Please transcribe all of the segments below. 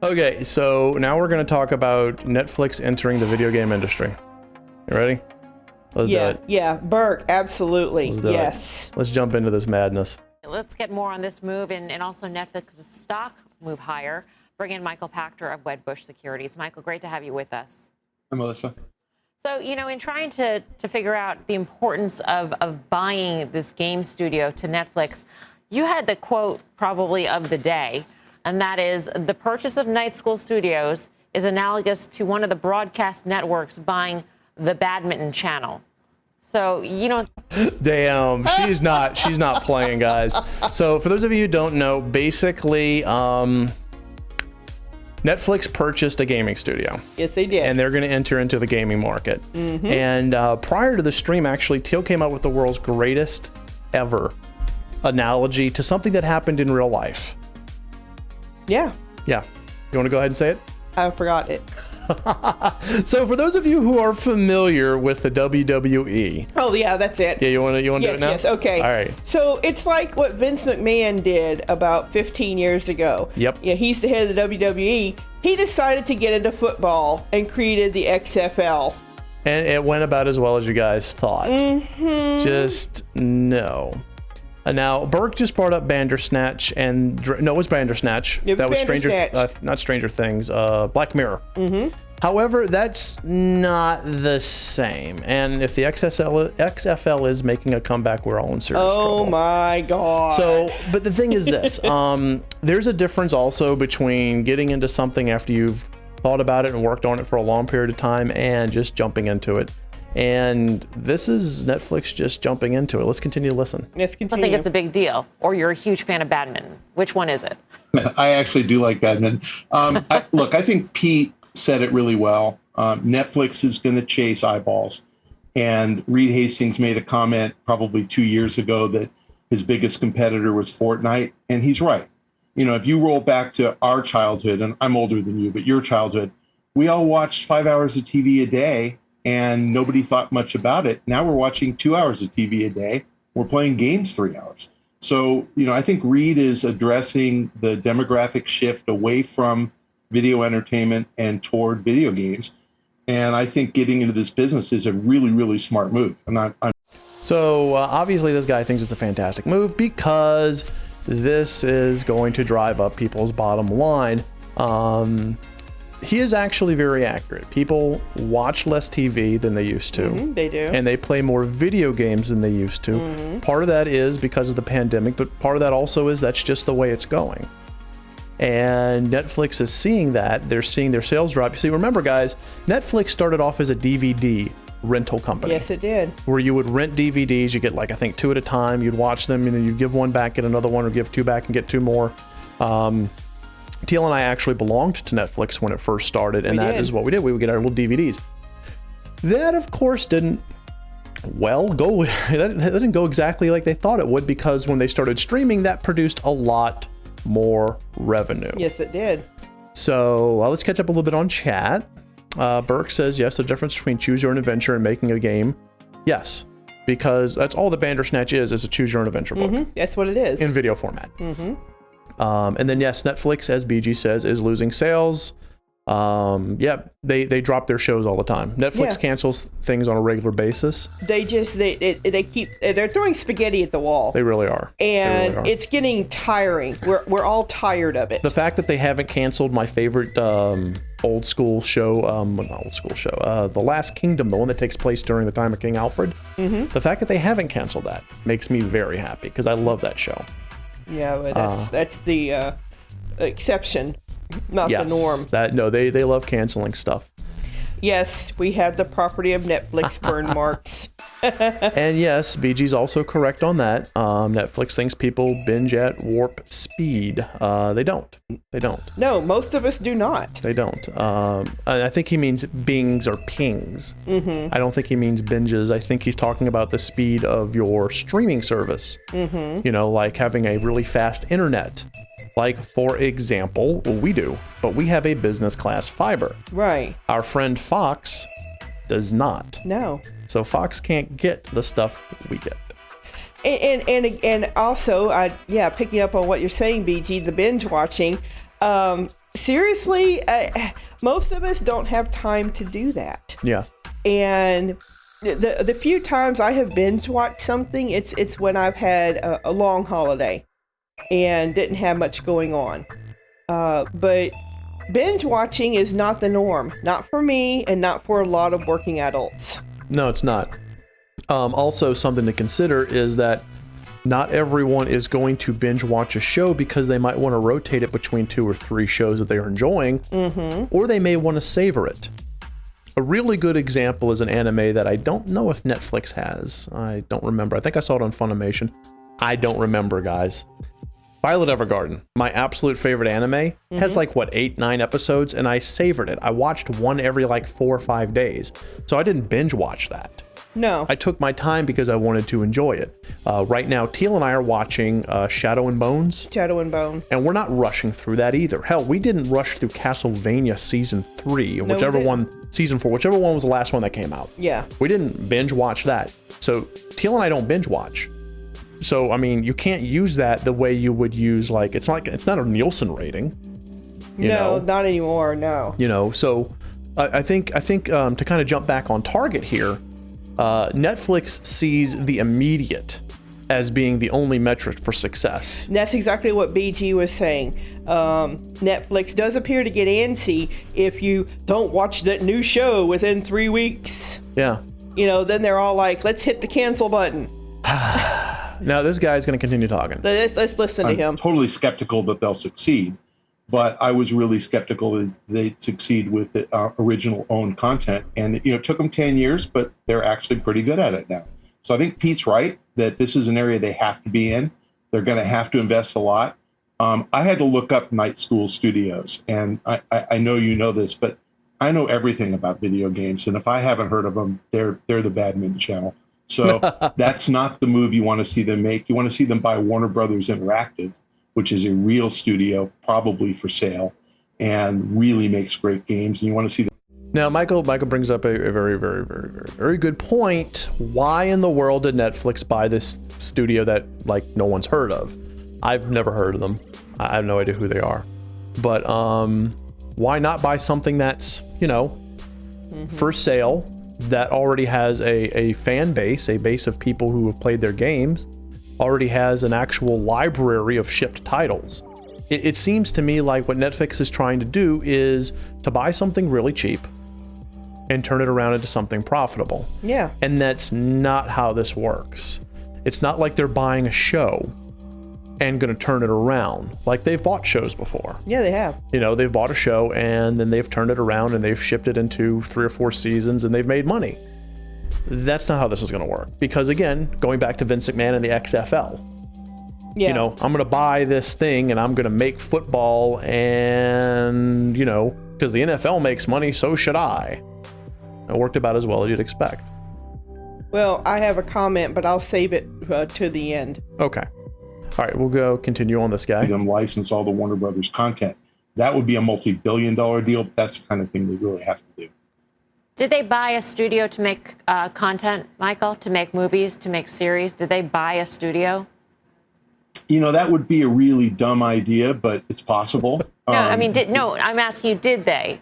Okay, so now we're going to talk about Netflix entering the video game industry. You ready? Let's do it. Yeah, Burke, absolutely. Let's do Yes. it. Let's jump into this madness. Let's get more on this move and also Netflix's stock move higher. Bring in Michael Pachter of Wedbush Securities. Michael, great to have you with us. Hi, Melissa. So, in trying to figure out the importance of buying this game studio to Netflix, you had the quote probably of the day, and that is, the purchase of Night School Studios is analogous to one of the broadcast networks buying the badminton channel. So, Damn, she's not playing, guys. So for those of you who don't know, basically, Netflix purchased a gaming studio. Yes, they did. And they're going to enter into the gaming market. Mm-hmm. And prior to the stream, actually, Teal came out with the world's greatest ever analogy to something that happened in real life. Yeah. Yeah. You want to go ahead and say it? I forgot it. So for those of you who are familiar with the WWE. Oh, yeah, that's it. Yeah, you want to do it now? Yes, okay. All right. So it's like what Vince McMahon did about 15 years ago. Yep. Yeah, he's the head of the WWE. He decided to get into football and created the XFL. And it went about as well as you guys thought. Mm-hmm. Just no. Now, Burke just brought up Bandersnatch, and no, it was Bandersnatch. It was that was Bandersnatch. not Stranger Things, Black Mirror. Mm-hmm. However, that's not the same. And if the XFL is making a comeback, we're all in serious trouble. Oh my God. So, but the thing is this, there's a difference also between getting into something after you've thought about it and worked on it for a long period of time and just jumping into it. And this is Netflix just jumping into it. Let's continue to listen. Let's I continue. think it's a big deal, or you're a huge fan of badminton. Which one is it? I actually do like badminton. I think Pete said it really well. Netflix is going to chase eyeballs. And Reed Hastings made a comment probably 2 years ago that his biggest competitor was Fortnite. And he's right. If you roll back to our childhood, and I'm older than you, but your childhood, we all watched 5 hours of TV a day and nobody thought much about it. Now we're watching 2 hours of TV a day. We're playing games 3 hours. So, I think Reed is addressing the demographic shift away from video entertainment and toward video games. And I think getting into this business is a really, really smart move. So obviously this guy thinks it's a fantastic move because this is going to drive up people's bottom line. He is actually very accurate. People watch less TV than they used to. Mm-hmm, they do. And they play more video games than they used to. Mm-hmm. Part of that is because of the pandemic, but part of that also is that's just the way it's going. And Netflix is seeing that. They're seeing their sales drop. You see, remember, guys, Netflix started off as a DVD rental company. Yes, it did. Where you would rent DVDs. You get, I think 2 at a time. You'd watch them, and then you'd give one back, get another one, or give 2 back and get 2 more. Teal and I actually belonged to Netflix when it first started, and that is what we did. We would get our little DVDs. That, of course, didn't go. That didn't go exactly like they thought it would, because when they started streaming, that produced a lot more revenue. Yes, it did. So let's catch up a little bit on chat. Burke says, yes, the difference between choose your own adventure and making a game. Yes, because that's all the Bandersnatch is a choose your own adventure book. Mm-hmm. That's what it is. In video format. Mm-hmm. And then, yes, Netflix, as BG says, is losing sales. They drop their shows all the time. Netflix cancels things on a regular basis. They keep they're throwing spaghetti at the wall. They really are. And it's getting tiring. We're all tired of it. The fact that they haven't canceled my favorite old school show, The Last Kingdom, the one that takes place during the time of King Alfred. Mm-hmm. The fact that they haven't canceled that makes me very happy because I love that show. Yeah, but that's the exception, not the norm. They love canceling stuff. Yes, we have the property of Netflix burn marks. And yes, BG's also correct on that. Netflix thinks people binge at warp speed. They don't. No, most of us do not. They don't. I think he means bings or pings. Mm-hmm. I don't think he means binges. I think he's talking about the speed of your streaming service. Mm-hmm. Like having a really fast internet. Like, for example, we do, but we have a business class fiber. Right. Our friend Fox does not. No. So Fox can't get the stuff we get. And also, picking up on what you're saying, BG, the binge watching, Seriously, most of us don't have time to do that. Yeah. And the few times I have binge watched something, it's when I've had a long holiday and didn't have much going on. But binge watching is not the norm, not for me and not for a lot of working adults. No, it's not. Also, something to consider is that not everyone is going to binge watch a show because they might want to rotate it between 2 or 3 shows that they are enjoying, or they may want to savor it. A really good example is an anime that I don't know if Netflix has. I don't remember. I think I saw it on Funimation. I don't remember, guys. Violet Evergarden, my absolute favorite anime, has like, 8, 9 episodes, and I savored it. I watched one every 4 or 5 days. So I didn't binge watch that. No. I took my time because I wanted to enjoy it. Right now, Teal and I are watching Shadow and Bones. Shadow and Bone. And we're not rushing through that either. Hell, we didn't rush through Castlevania Season 3, or Season 4, whichever one was the last one that came out. Yeah. We didn't binge watch that. So Teal and I don't binge watch. So, I mean, you can't use that the way you would use, it's not a Nielsen rating. You know? Not anymore, no. So I think to kind of jump back on target here, Netflix sees the immediate as being the only metric for success. That's exactly what BG was saying. Netflix does appear to get antsy if you don't watch that new show within 3 weeks. Yeah. Then they're all like, let's hit the cancel button. Now this guy's going to continue talking. Let's listen to him. I'm totally skeptical that they'll succeed, but I was really skeptical that they'd succeed with the original owned content. And it took them 10 years, but they're actually pretty good at it now. So I think Pete's right that this is an area they have to be in. They're going to have to invest a lot. I had to look up Night School Studios, and I know you know this, but I know everything about video games. And if I haven't heard of them, they're the Badminton Channel. So that's not the move you want to see them make. You want to see them buy Warner Brothers Interactive, which is a real studio, probably for sale, and really makes great games. And you want to see them. Now, Michael brings up a very, very, very, very, very good point. Why in the world did Netflix buy this studio that no one's heard of? I've never heard of them. I have no idea who they are. But why not buy something that's, for sale, that already has a fan base, a base of people who have played their games, already has an actual library of shipped titles. It seems to me like what Netflix is trying to do is to buy something really cheap and turn it around into something profitable. Yeah. And that's not how this works. It's not like they're buying a show and going to turn it around. Like, they've bought shows before. Yeah, they have. They've bought a show and then they've turned it around and they've shipped it into 3 or 4 seasons and they've made money. That's not how this is going to work. Because again, going back to Vince McMahon and the XFL, yeah. I'm going to buy this thing and I'm going to make football, and, because the NFL makes money, so should I. It worked about as well as you'd expect. Well, I have a comment, but I'll save it to the end. Okay. All right, we'll continue on this guy. Them license all the Warner Brothers content. That would be a multi-billion-dollar deal, but that's the kind of thing they really have to do. Did they buy a studio to make content, Michael, to make movies, to make series? Did they buy a studio? That would be a really dumb idea, but it's possible. No, I'm asking you, did they?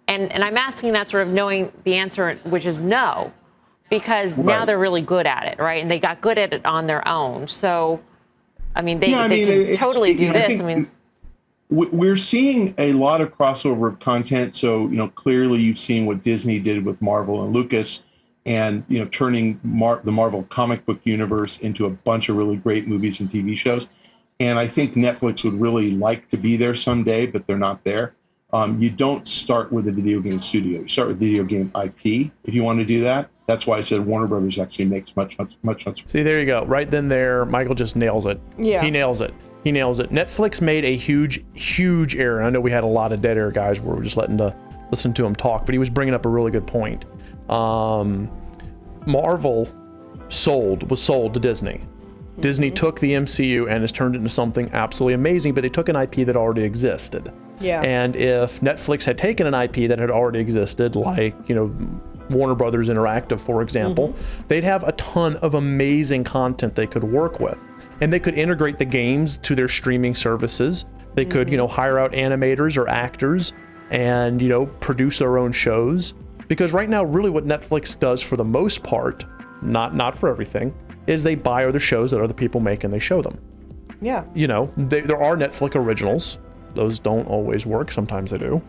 And I'm asking that sort of knowing the answer, which is no, because now they're really good at it, right? And they got good at it on their own. So, they can totally do this. We're seeing a lot of crossover of content. So, clearly you've seen what Disney did with Marvel and Lucas, and, turning the Marvel comic book universe into a bunch of really great movies and TV shows. And I think Netflix would really like to be there someday, but they're not there. You don't start with a video game studio. You start with video game IP if you want to do that. That's why I said Warner Brothers actually makes much. See, there you go. Right then there, Michael just nails it. Yeah. He nails it. Netflix made a huge, huge error. I know we had a lot of dead air guys where we're just listen to him talk, but he was bringing up a really good point. Marvel was sold to Disney. Mm-hmm. Disney took the MCU and has turned it into something absolutely amazing, but they took an IP that already existed. Yeah. And if Netflix had taken an IP that had already existed, like, Warner Brothers Interactive, for example, they'd have a ton of amazing content they could work with. And they could integrate the games to their streaming services They could, hire out animators or actors and, produce their own shows. Because right now, really what Netflix does for the most part, not for everything, is they buy other shows that other people make and they show them. Yeah. There are Netflix originals. Those don't always work. Sometimes they do.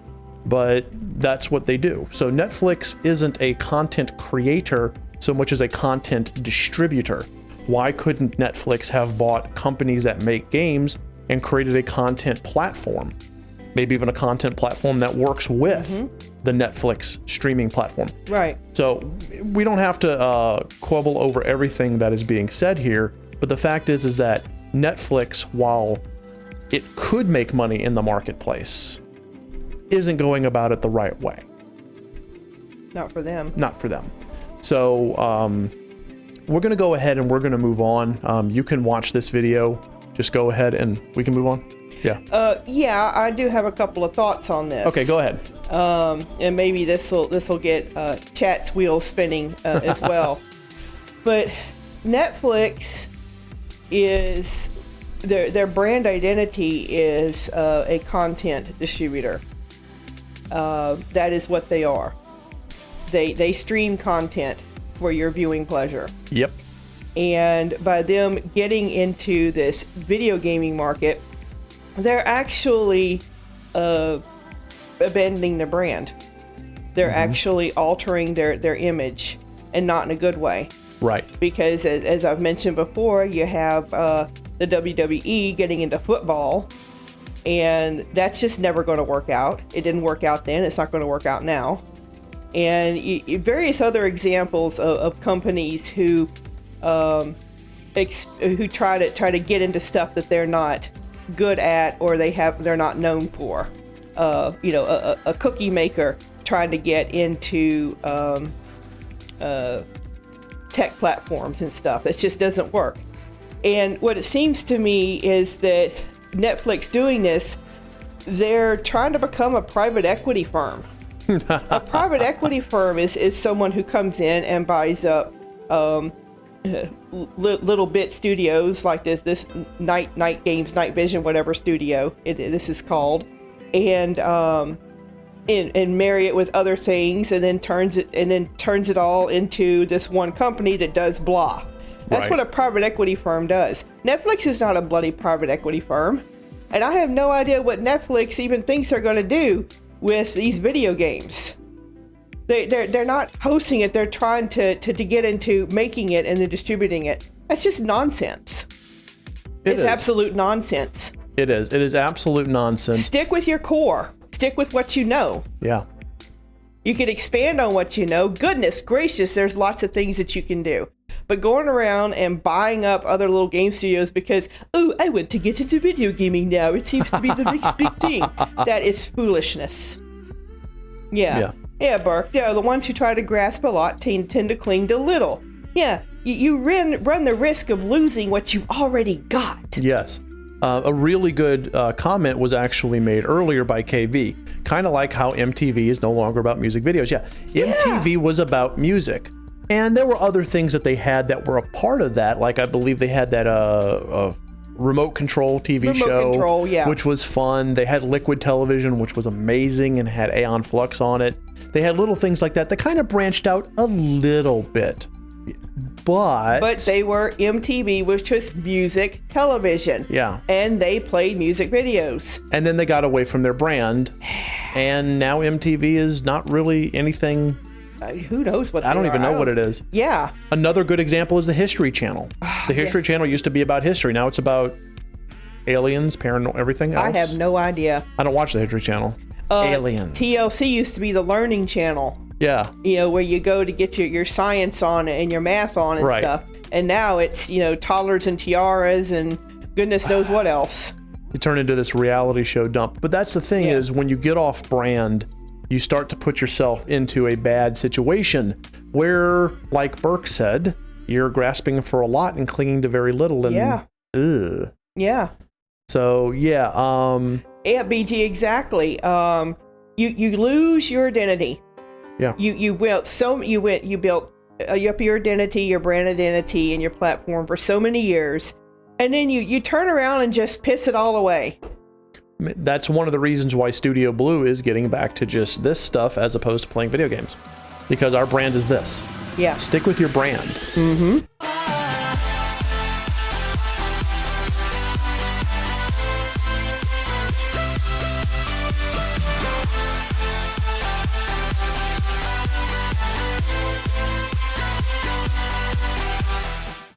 But that's what they do. So Netflix isn't a content creator so much as a content distributor. Why couldn't Netflix have bought companies that make games and created a content platform? Maybe even a content platform that works with the Netflix streaming platform. Right. So we don't have to quibble over everything that is being said here, but the fact is that Netflix, while it could make money in the marketplace, isn't going about it the right way. Not for them. Not for them. So we're going to go ahead and we're going to move on. You can watch this video. Just go ahead and we can move on. Yeah. Yeah, I do have a couple of thoughts on this. Okay, go ahead. And maybe this will get chat's wheels spinning as well. But Netflix is their brand identity is a content distributor. That is what they are. They stream content for your viewing pleasure. Yep. And by them getting into this video gaming market, they're actually abandoning their brand. They're actually altering their image, and not in a good way. Right. Because as I've mentioned before, you have the WWE getting into football, and that's just never going to work out. It didn't work out then. It's not going to work out now. And various other examples of companies who try to get into stuff that they're not good at or they're not known for. A cookie maker trying to get into tech platforms and stuff. It just doesn't work. And what it seems to me is that Netflix doing this, they're trying to become a private equity firm. A private equity firm is someone who comes in and buys up little bit studios like this night games, night vision, whatever studio this is called, and marry it with other things, and then turns it all into this one company that does blah. That's what a private equity firm does. Netflix is not a bloody private equity firm, and I have no idea what Netflix even thinks they're going to do with these video games. They're not hosting it. They're trying to get into making it and then distributing it. That's just nonsense. It's absolute nonsense. It is. It is absolute nonsense. Stick with your core. Stick with what you know. Yeah. You can expand on what you know. Goodness gracious, there's lots of things that you can do. But going around and buying up other little game studios because, I want to get into video gaming now. It seems to be the next big thing. That is foolishness. Yeah. Yeah, Burke. Yeah, the ones who try to grasp a lot tend to cling to little. Yeah, you run the risk of losing what you've already got. Yes. A really good comment was actually made earlier by KV. Kind of like how MTV is no longer about music videos. Yeah, MTV was about music. And there were other things that they had that were a part of that. Like I believe they had that remote control TV show, which was fun. They had Liquid Television, which was amazing and had Aeon Flux on it. They had little things like that that kind of branched out a little bit. But they were MTV, which was music television. Yeah. And they played music videos. And then they got away from their brand. And now MTV is not really anything. Who knows what they are? I don't even know what it is. Yeah. Another good example is the History Channel. The History Channel used to be about history. Now it's about aliens, paranormal, everything else. I have no idea. I don't watch the History Channel. Aliens. TLC used to be the learning channel. Yeah. Where you go to get your science on and your math on and stuff. And now it's, toddlers and tiaras and goodness knows what else. You turn into this reality show dump. But that's the thing is when you get off brand, you start to put yourself into a bad situation where, like Burke said, you're grasping for a lot and clinging to very little. And, Yeah. So, yeah, BG, exactly. You lose your identity. Yeah. You built your identity, your brand identity, and your platform for so many years, and then you turn around and just piss it all away. that's one of the reasons why Studio Blue is getting back to just this stuff as opposed to playing video games, because our brand is this. Yeah. Stick with your brand. Mm-hmm.